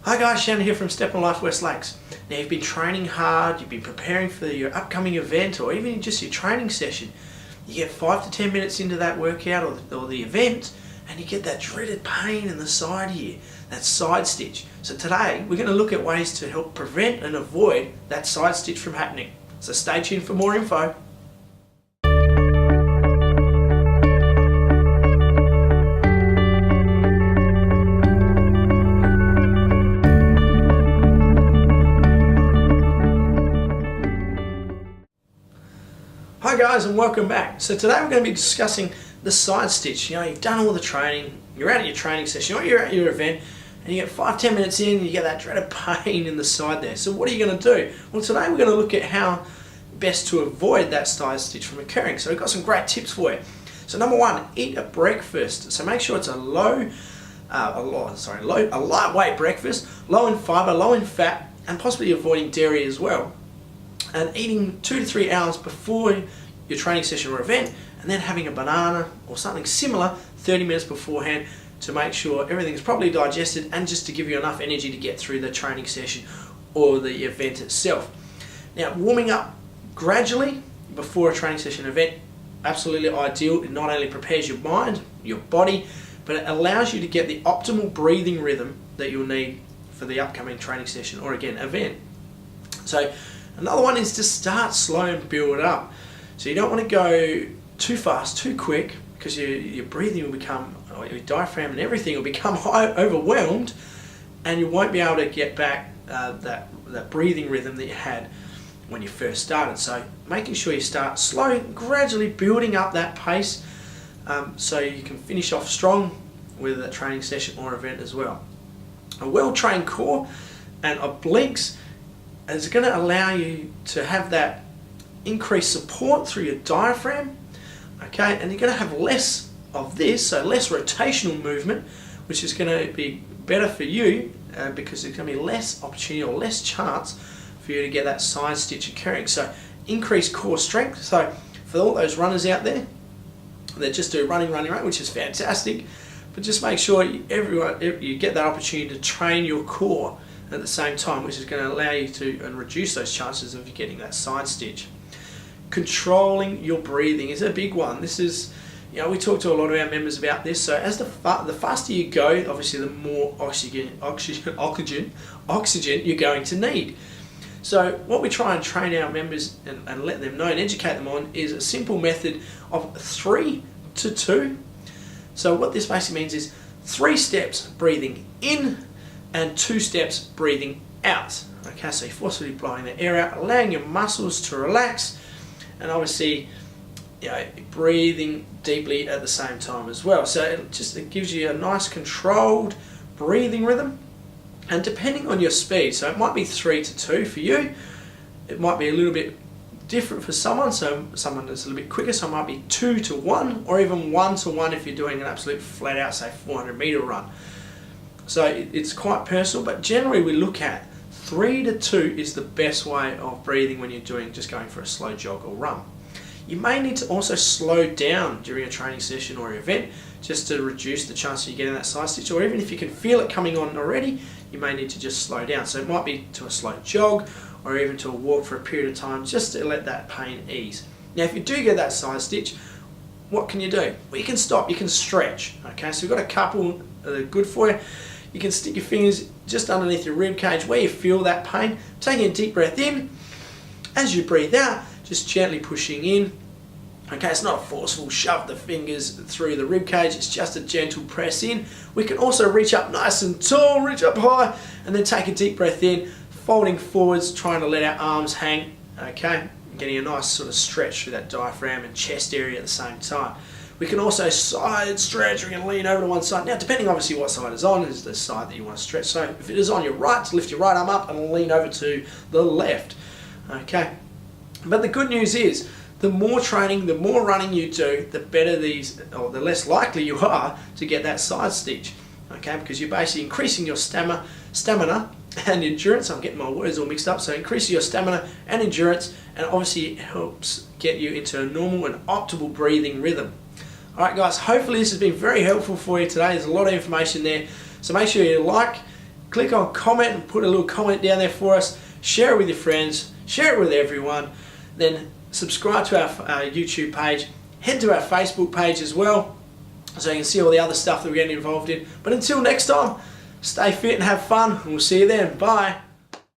Hi guys, Shannon here from Step on Life West Lakes. Now you've been training hard, you've been preparing for your upcoming event or even just your training session. You get 5 to 10 minutes into that workout or the event and you get that dreaded pain in the side here, that side stitch. So today we're going to look at ways to help prevent and avoid that side stitch from happening. So stay tuned for more info. Hi guys, and welcome back. So today we're going to be discussing the side stitch. You know, you've done all the training, you're out at your training session or you're at your event and you get 5-10 minutes in and you get that dreaded pain in the side there. So what are you going to do? Well, today we're going to look at how best to avoid that side stitch from occurring. So we've got some great tips for you. So number one, eat a breakfast. So make sure it's a lightweight breakfast, low in fibre, low in fat, and possibly avoiding dairy as well. And eating 2 to 3 hours before your training session or event, and then having a banana or something similar 30 minutes beforehand to make sure everything's properly digested and just to give you enough energy to get through the training session or the event itself. Now, warming up gradually before a training session event, absolutely ideal. It not only prepares your mind, your body, but it allows you to get the optimal breathing rhythm that you'll need for the upcoming training session or again event. So another one is to start slow and build up. So you don't want to go too fast, too quick, because your breathing will become, or your diaphragm and everything will become overwhelmed, and you won't be able to get back that breathing rhythm that you had when you first started. So making sure you start slow, gradually building up that pace, so you can finish off strong with a training session or event as well. A well-trained core and obliques is going to allow you to have that increased support through your diaphragm, okay, and you're going to have less of this, so less rotational movement, which is going to be better for you because there's going to be less opportunity or less chance for you to get that side stitch occurring. So increased core strength. So for all those runners out there that just do running, which is fantastic, but just make sure you get that opportunity to train your core at the same time, which is going to allow you to and reduce those chances of you getting that side stitch. Controlling your breathing is a big one. This is, you know, we talk to a lot of our members about this. So as the faster you go, obviously the more oxygen you're going to need. So what we try and train our members and let them know and educate them on is a simple method of 3 to 2. So what this basically means is 3 steps breathing in and 2 steps breathing out. Okay, so you're forcefully blowing the air out, allowing your muscles to relax, and obviously, you know, breathing deeply at the same time as well. So it gives you a nice controlled breathing rhythm, and depending on your speed, so it might be 3 to 2 for you, it might be a little bit different for someone, so someone that's a little bit quicker, so it might be 2 to 1 or even 1 to 1 if you're doing an absolute flat out, say 400-meter run. So it's quite personal, but generally we look at 3 to 2 is the best way of breathing when you're just going for a slow jog or run. You may need to also slow down during a training session or event just to reduce the chance of you getting that side stitch, or even if you can feel it coming on already, you may need to just slow down. So it might be to a slow jog or even to a walk for a period of time just to let that pain ease. Now if you do get that side stitch, what can you do? Well, you can stop, you can stretch. Okay, so we've got a couple that are good for you. You can stick your fingers just underneath your rib cage where you feel that pain, taking a deep breath in. As you breathe out, just gently pushing in. Okay, it's not a forceful shove the fingers through the rib cage, it's just a gentle press in. We can also reach up nice and tall, reach up high, and then take a deep breath in, folding forwards, trying to let our arms hang, okay? Getting a nice sort of stretch through that diaphragm and chest area at the same time. We can also side stretch, we can lean over to one side. Now, depending obviously what side is on, is the side that you want to stretch. So if it is on your right, lift your right arm up and lean over to the left. Okay. But the good news is, the more training, the more running you do, the better the less likely you are to get that side stitch. Okay, because you're basically increasing your stamina and endurance. I'm getting my words all mixed up. So increasing your stamina and endurance, and obviously it helps get you into a normal and optimal breathing rhythm. Alright guys, hopefully this has been very helpful for you today. There's a lot of information there. So make sure you like, click on comment and put a little comment down there for us. Share it with your friends, share it with everyone. Then subscribe to our YouTube page. Head to our Facebook page as well, so you can see all the other stuff that we're getting involved in. But until next time, stay fit and have fun, and we'll see you then. Bye.